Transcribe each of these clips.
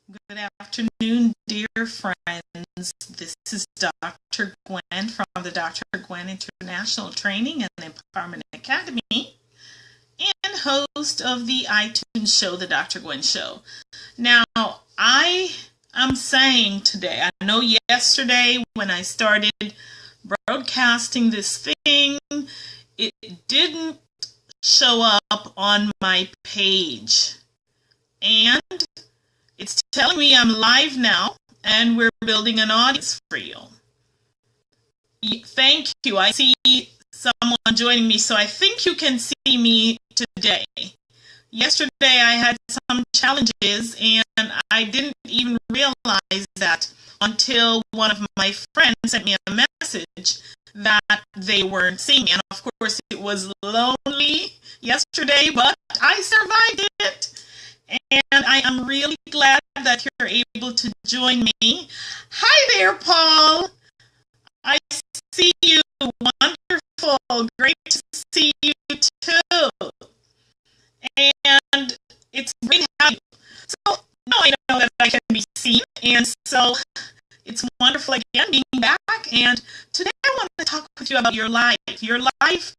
Good afternoon, dear friends. This is Dr. Gwen from the Dr. Gwen International Training and Empowerment Academy and host of the iTunes show, The Dr. Gwen Show. Now, I am saying today, I know yesterday when I started broadcasting this thing, it didn't show up on my page. And it's telling me I'm live now, and we're building an audience for you. Thank you. I see someone joining me, so I think you can see me today. Yesterday I had some challenges, and I didn't even realize that until one of my friends sent me a message that they weren't seeing me. And of course, it was lonely yesterday, but I survived it. And I am really glad that you're able to join me. Hi there, Paul. I see you. Wonderful. Great to see you too. And it's great to have you. So now I know that I can be seen. And so it's wonderful again being back. And today I want to talk with you about your life. Your life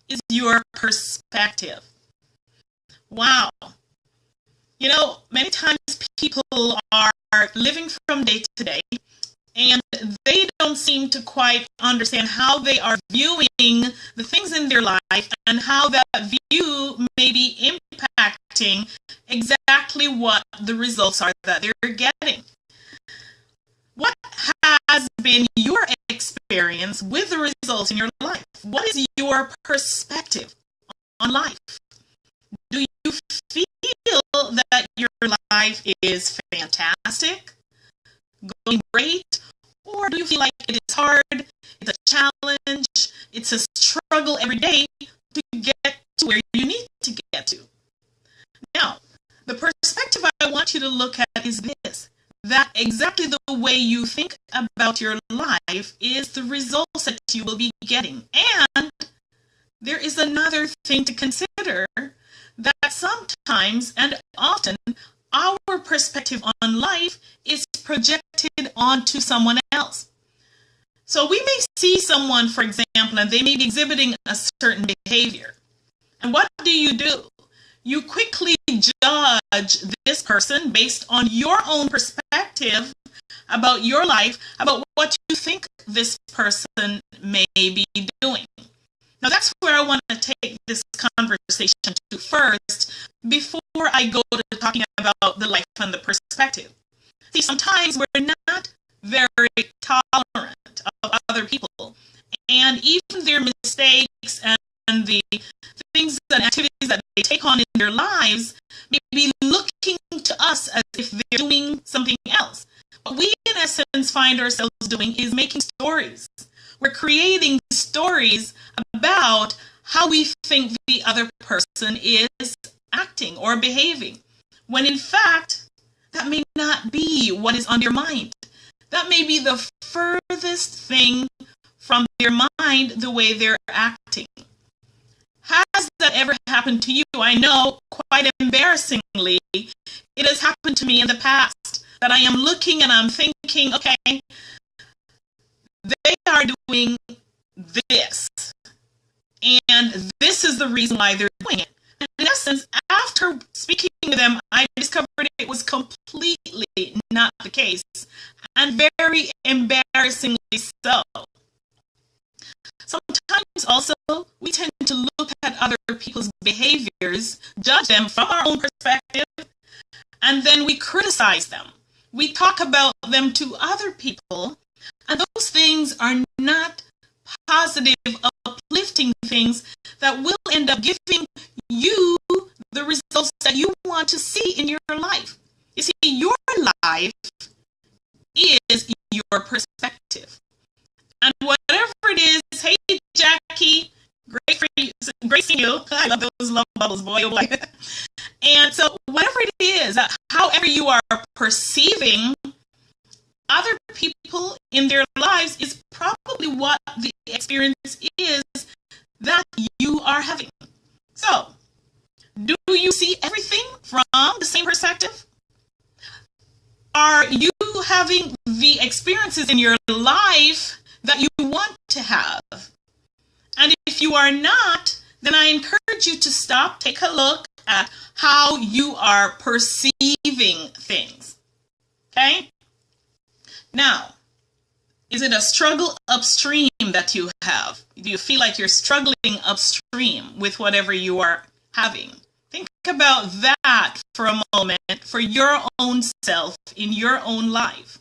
is your perspective. Wow. You know, many times people are living from day to day, and they don't seem to quite understand how they are viewing the things in their life and how that view may be impacting exactly what the results are that they're getting. What has been your experience with the results in your life? What is your perspective on life? Do you feel that your life is fantastic, going great, or do you feel like it is hard, it's a challenge, it's a struggle every day to get to where you need to get to? Now, the perspective I want you to look at is this, that exactly the way you think about your life is the results that you will be getting. And there is another thing to consider, that sometimes and often our perspective on life is projected onto someone else. So we may see someone, for example, and they may be exhibiting a certain behavior. And what do? You quickly judge this person based on your own perspective about your life, about what you think this person may be doing. Now that's where I want to take this conversation to first, before I go to talking about the life and the perspective. See, sometimes we're not very tolerant of other people, and even their mistakes and the things and activities that they take on in their lives may be looking to us as if they're doing something else. What we, in essence, find ourselves doing is making stories. We're creating stories about how we think the other person is acting or behaving, when in fact, that may not be what is on your mind. That may be the furthest thing from their mind, the way they're acting. Has that ever happened to you? I know, quite embarrassingly, it has happened to me in the past, that I am looking and I'm thinking, okay, they are doing this, and this is the reason why they're doing it. And in essence, after speaking to them, I discovered it was completely not the case, and very embarrassingly so. Sometimes also, we tend to look at other people's behaviors, judge them from our own perspective, and then we criticize them. We talk about them to other people, and those things are not positive, uplifting things that will end up giving you the results that you want to see in your life. You see, your life is your perspective. And whatever it is, hey Jackie, great for you, great seeing you. I love those love bubbles, boy, oh boy. And so whatever it is, however you are perceiving other people in their lives is probably what the experience is that you are having. So, do you see everything from the same perspective? Are you having the experiences in your life that you want to have? And if you are not, then I encourage you to stop, take a look at how you are perceiving things. Okay? Now, is it a struggle upstream that you have? Do you feel like you're struggling upstream with whatever you are having? Think about that for a moment for your own self in your own life.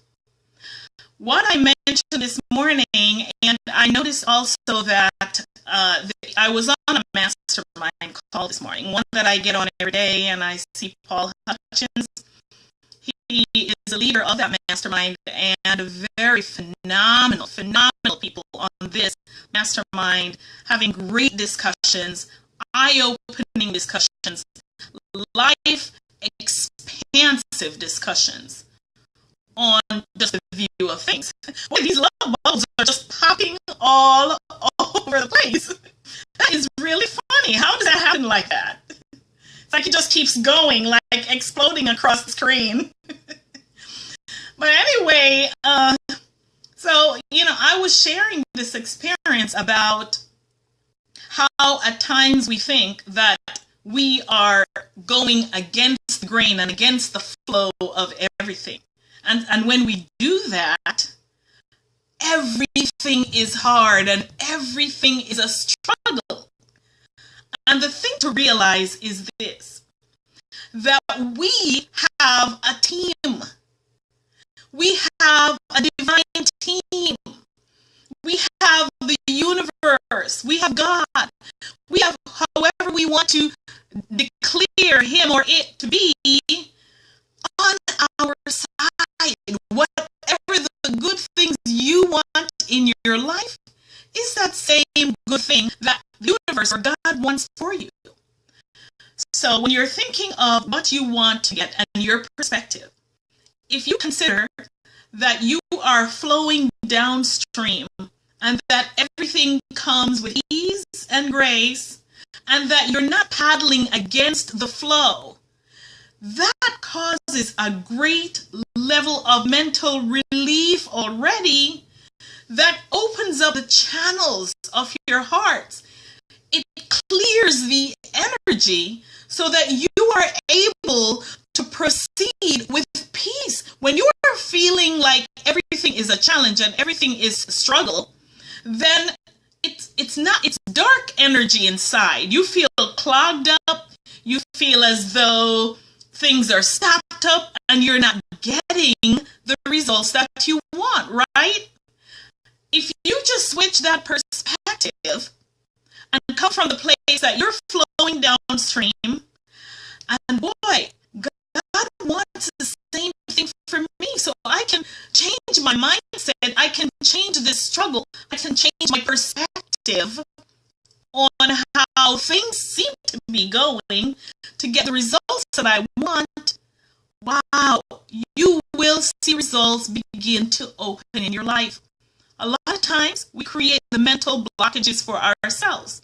What I mentioned this morning, and I noticed also that I was on a mastermind call this morning, one that I get on every day, and I see Paul Hutchins. He is a leader of that mastermind, and very phenomenal people on this mastermind, having great discussions, eye-opening discussions, life expansive discussions on just the view of things. Boy, these love bulbs are just popping all over the place. That is really funny. How does that happen like that? It's like it just keeps going, like exploding across the screen. But anyway, so, I was sharing this experience about how at times we think that we are going against the grain and against the flow of everything. And when we do that, everything is hard and everything is a struggle. And the thing to realize is this, that we have a team. We have a divine team. We have the universe. We have God. We have however we want to declare him or it to be on our side. Whatever the good things you want in your life is that same good thing that the universe or God wants for you. So when you're thinking of what you want to get and your perspective, if you consider that you are flowing downstream and that everything comes with ease and grace and that you're not paddling against the flow, that causes a great level of mental relief already that opens up the channels of your heart. It clears the energy so that you are able to proceed with peace. When you are feeling like everything is a challenge and everything is a struggle, then it's dark energy inside. You feel clogged up. You feel as though things are stopped up and you're not getting the results that you want, right? If you just switch that perspective and come from the place that you're flowing downstream, and boy, God wants the same thing for me, so I can change my mindset, I can change this struggle, I can change my perspective on how things seem to be going to get the results that I want. Wow, you will see results begin to open in your life. A lot of times we create the mental blockages for ourselves.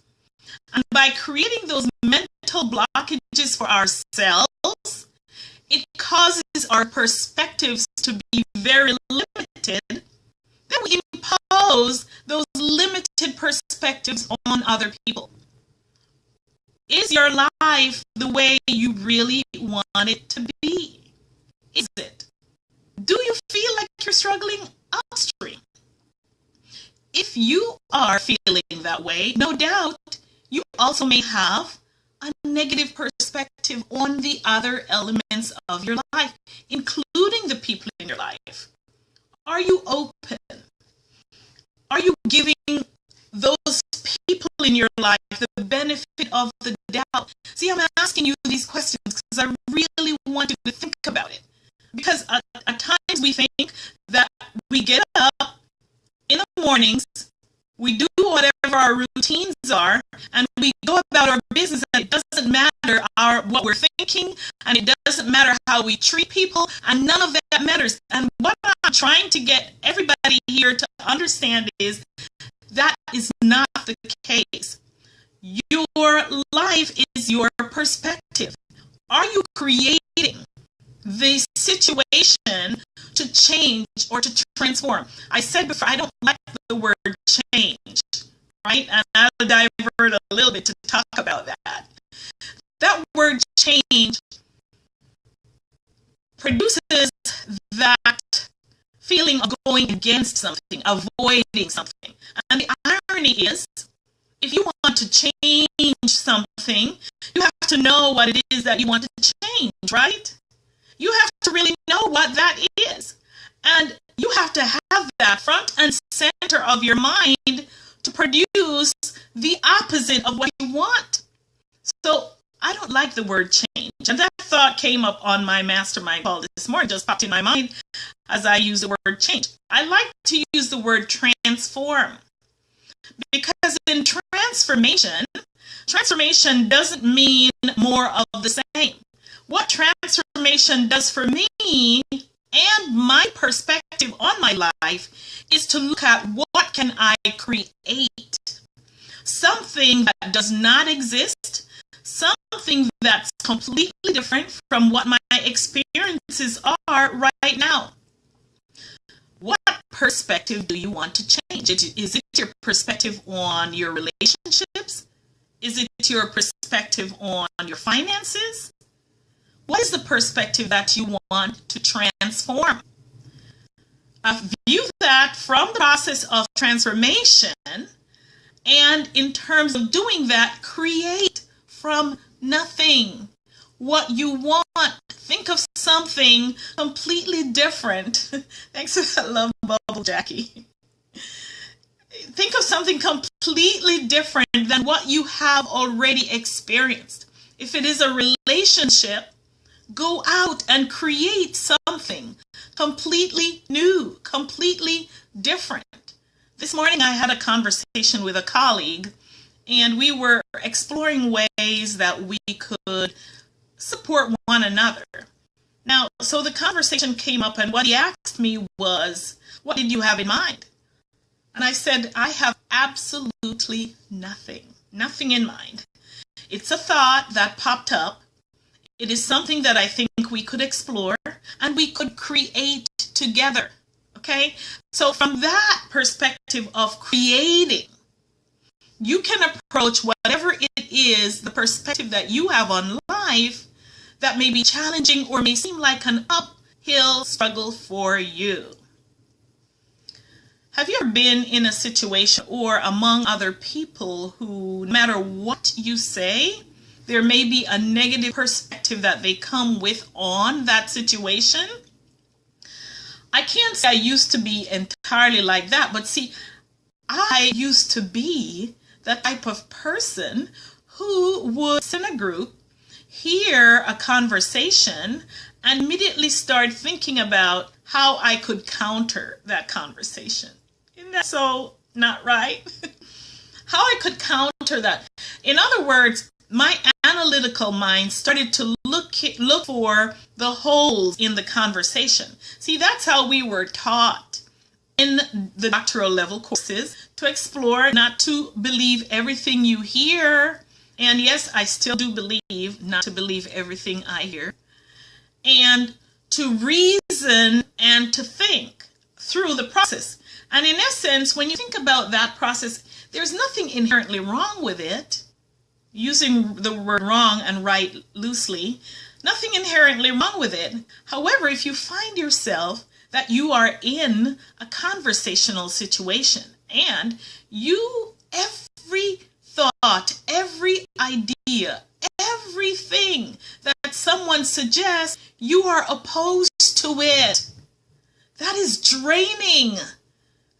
And by creating those mental blockages for ourselves, it causes our perspectives to be very limited. Then we impose those limited perspectives on other people. Is your life the way you really want it to be? Is it? Do you feel like you're struggling upstream? If you are feeling that way, no doubt you also may have a negative perspective on the other elements of your life, including the people in your life. Are you open? Are you giving those people in your life the benefit of the doubt? See, I'm asking you these questions because I really want you to think about it. Because at times we think that we get up in the mornings, we do whatever our routines are, and we go about our business, and it doesn't matter what we're thinking, and it doesn't matter how we treat people, and none of that matters. And what I'm trying to get everybody here to understand is that is not the case. Your life is your perspective. Are you creating this situation to change or to transform. I said before, I don't like the word change, right? And I'll divert a little bit to talk about that. That word change produces that feeling of going against something, avoiding something. And the irony is, if you want to change something, you have to know what it is that you want to change, right? You have to really know what that is. And you have to have that front and center of your mind to produce the opposite of what you want. So I don't like the word change. And that thought came up on my mastermind call this morning, just popped in my mind as I use the word change. I like to use the word transform. Because in transformation doesn't mean more of the same. What transformation does for me and my perspective on my life is to look at what can I create. Something that does not exist, something that's completely different from what my experiences are right now. What perspective do you want to change? Is it your perspective on your relationships? Is it your perspective on your finances? What is the perspective that you want to transform? I view that from the process of transformation, and in terms of doing that, create from nothing what you want. Think of something completely different. Thanks for that love bubble, Jackie. Think of something completely different than what you have already experienced. If it is a relationship, go out and create something completely new, completely different. This morning I had a conversation with a colleague, and we were exploring ways that we could support one another. Now, so the conversation came up, and what he asked me was, what did you have in mind? And I said, I have absolutely nothing in mind. It's a thought that popped up. It is something that I think we could explore and we could create together. Okay? So from that perspective of creating, you can approach whatever it is, the perspective that you have on life that may be challenging or may seem like an uphill struggle for you. Have you ever been in a situation or among other people who, no matter what you say, there may be a negative perspective that they come with on that situation? I can't say I used to be entirely like that, but see, I used to be the type of person who would sit in a group, hear a conversation, and immediately start thinking about how I could counter that conversation. Isn't that so not right? How I could counter that. In other words, my analytical mind started to look for the holes in the conversation. See, that's how we were taught in the doctoral level courses, to explore, not to believe everything you hear. And yes, I still do believe not to believe everything I hear. And to reason and to think through the process. And in essence, when you think about that process, there's nothing inherently wrong with it. Using the word wrong and right loosely, nothing inherently wrong with it. However, if you find yourself that you are in a conversational situation and every thought, every idea, everything that someone suggests, you are opposed to it. That is draining.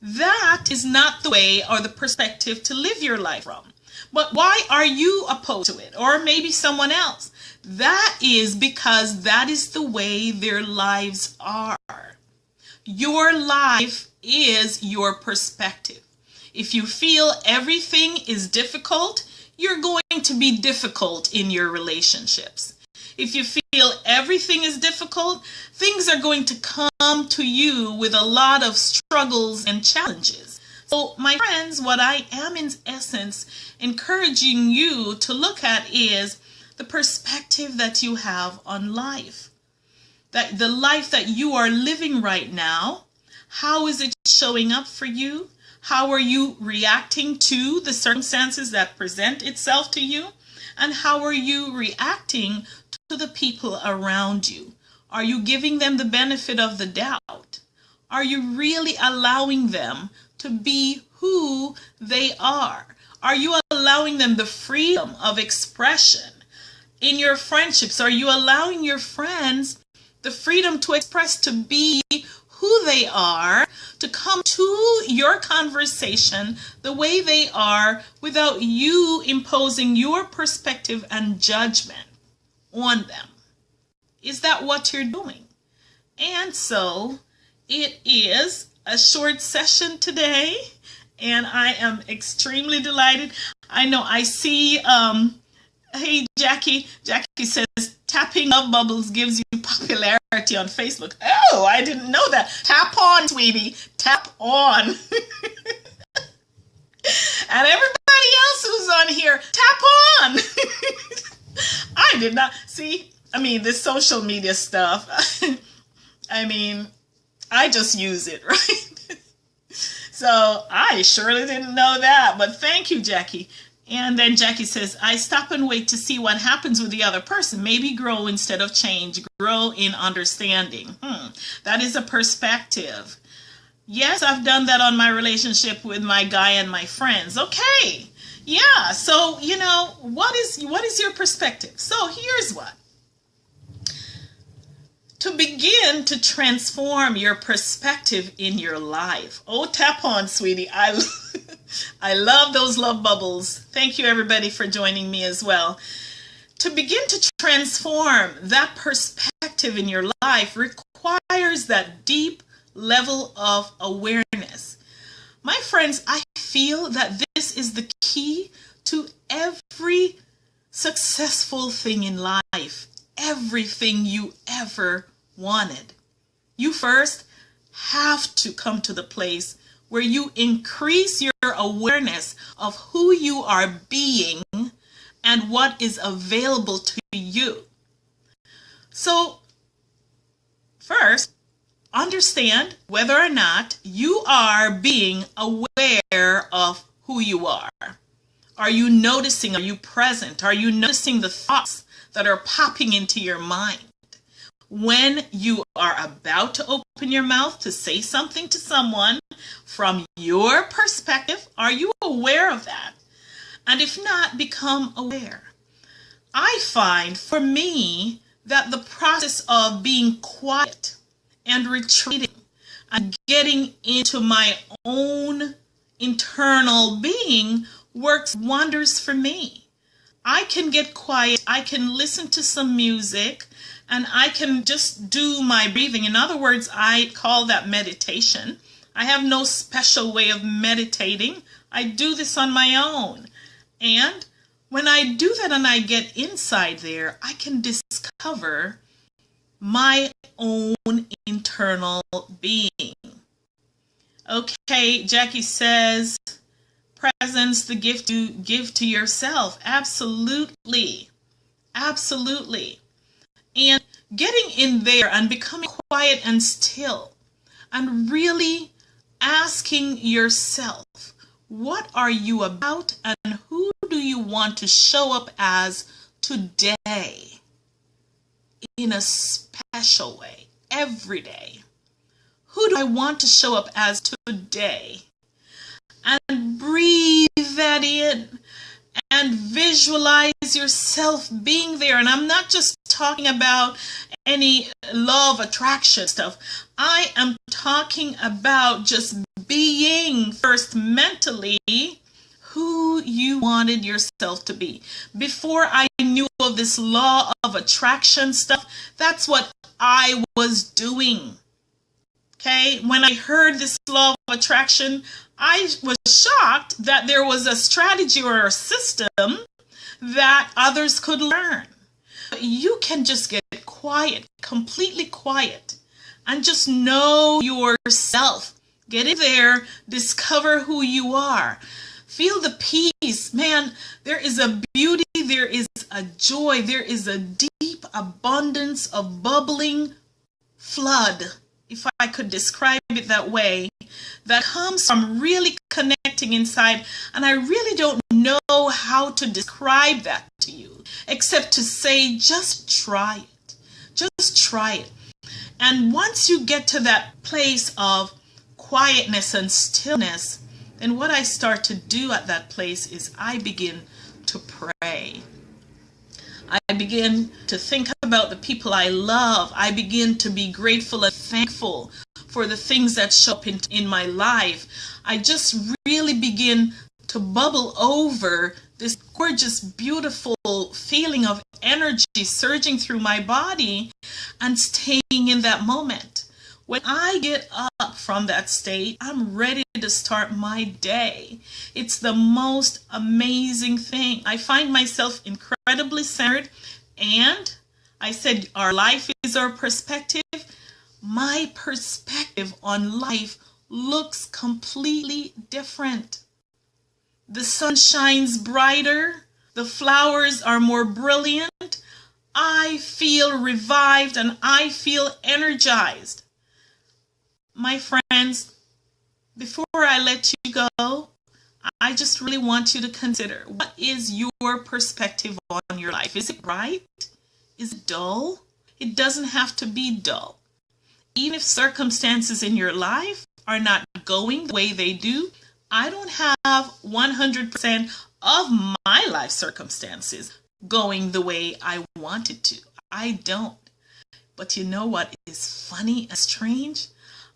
That is not the way or the perspective to live your life from. But why are you opposed to it? Or maybe someone else. That is because that is the way their lives are. Your life is your perspective. If you feel everything is difficult, you're going to be difficult in your relationships. If you feel everything is difficult, things are going to come to you with a lot of struggles and challenges. So, my friends, what I am in essence encouraging you to look at is the perspective that you have on life. that the life that you are living right now, how is it showing up for you? How are you reacting to the circumstances that present itself to you? And how are you reacting to the people around you? Are you giving them the benefit of the doubt? Are you really allowing them to be who they are? Are you allowing them the freedom of expression in your friendships? Are you allowing your friends the freedom to express, to be who they are, to come to your conversation the way they are without you imposing your perspective and judgment on them? Is that what you're doing? And so it is a short session today, and I am extremely delighted. I know I see, hey, Jackie says, tapping love bubbles gives you popularity on Facebook. Oh, I didn't know that. Tap on, sweetie. Tap on. And everybody else who's on here, tap on. I did not see. I mean, this social media stuff. I mean, I just use it, right? So I surely didn't know that. But thank you, Jackie. And then Jackie says, I stop and wait to see what happens with the other person. Maybe grow instead of change. Grow in understanding. That is a perspective. Yes, I've done that on my relationship with my guy and my friends. Okay. Yeah. So, you know, what is your perspective? So here's what. To begin to transform your perspective in your life. Oh, tap on, sweetie. I love those love bubbles. Thank you, everybody, for joining me as well. To begin to transform that perspective in your life requires that deep level of awareness. My friends, I feel that this is the key to every successful thing in life. Everything you ever wanted. You first have to come to the place where you increase your awareness of who you are being and what is available to you. So, first, understand whether or not you are being aware of who you are. Are you noticing? Are you present? Are you noticing the thoughts that are popping into your mind? When you are about to open your mouth to say something to someone, from your perspective, are you aware of that? And if not, become aware. I find for me that the process of being quiet and retreating and getting into my own internal being works wonders for me. I can get quiet, I can listen to some music, and I can just do my breathing. In other words, I call that meditation. I have no special way of meditating. I do this on my own. And when I do that and I get inside there, I can discover my own internal being. Okay, Jackie says, presence, the gift you give to yourself. Absolutely. Absolutely. And getting in there and becoming quiet and still and really asking yourself, what are you about and who do you want to show up as today in a special way, every day? Who do I want to show up as today? And breathe that in and visualize yourself being there. And I'm not just talking about any law of attraction stuff. I am talking about just being first mentally who you wanted yourself to be. Before I knew of this law of attraction stuff, that's what I was doing. Okay, when I heard this law of attraction, I was shocked that there was a strategy or a system that others could learn. You can just get quiet, completely quiet, and just know yourself. Get in there, discover who you are. Feel the peace. Man, there is a beauty, there is a joy, there is a deep abundance of bubbling flood, if I could describe it that way, that comes from really connecting inside. And I really don't know how to describe that to you, except to say, just try it. Just try it. And once you get to that place of quietness and stillness, then what I start to do at that place is I begin to pray. I begin to think about the people I love. I begin to be grateful and thankful for the things that show up in my life. I just really begin to bubble over this gorgeous, beautiful feeling of energy surging through my body and staying in that moment. When I get up from that state, I'm ready to start my day. It's the most amazing thing. I find myself incredibly centered, and I said our life is our perspective. My perspective on life looks completely different. The sun shines brighter. The flowers are more brilliant. I feel revived and I feel energized. My friends, before I let you go, I just really want you to consider, what is your perspective on your life? Is it bright? Is it dull? It doesn't have to be dull. Even if circumstances in your life are not going the way they do, I don't have 100% of my life circumstances going the way I want it to. I don't. But you know what is funny and strange?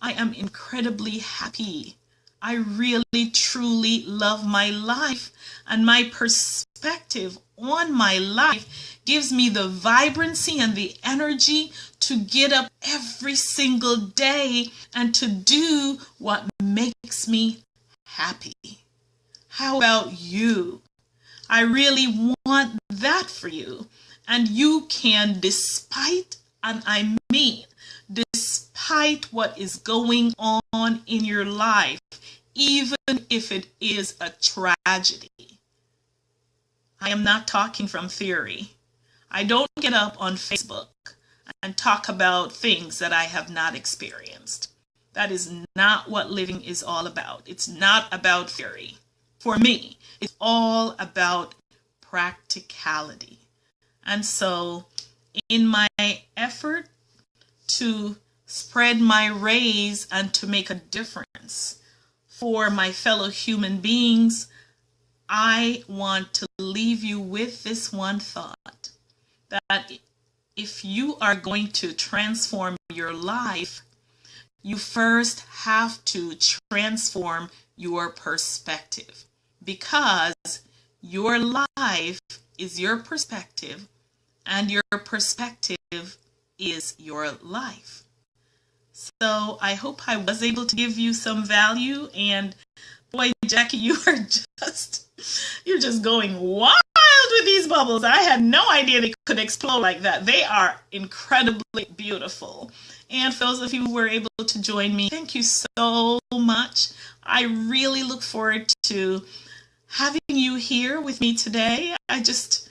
I am incredibly happy. I really, truly love my life, and my perspective on my life gives me the vibrancy and the energy to get up every single day and to do what makes me happy. How about you? I really want that for you. And you can, despite, and I mean, despite what is going on in your life, even if it is a tragedy. I am not talking from theory. I don't get up on Facebook and talk about things that I have not experienced. That is not what living is all about. It's not about theory. For me, it's all about practicality. And so, in my effort to spread my rays and to make a difference for my fellow human beings, I want to leave you with this one thought, that if you are going to transform your life, you first have to transform your perspective, because your life is your perspective and your perspective is your life. So I hope I was able to give you some value, and boy, Jackie, you're just going wild with these bubbles. I had no idea they could explode like that. They are incredibly beautiful. And for those of you who were able to join me, thank you so much. I really look forward to having you here with me today. I just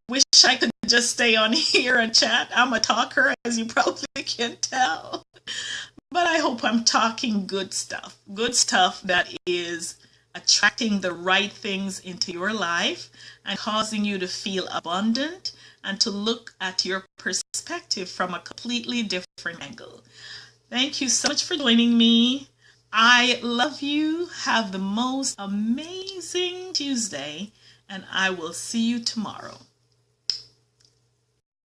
wish I could just stay on here and chat. I'm a talker, as you probably can tell. But I hope I'm talking good stuff that is attracting the right things into your life and causing you to feel abundant and to look at your perspective from a completely different angle. Thank you so much for joining me. I love you. Have the most amazing Tuesday, and I will see you tomorrow.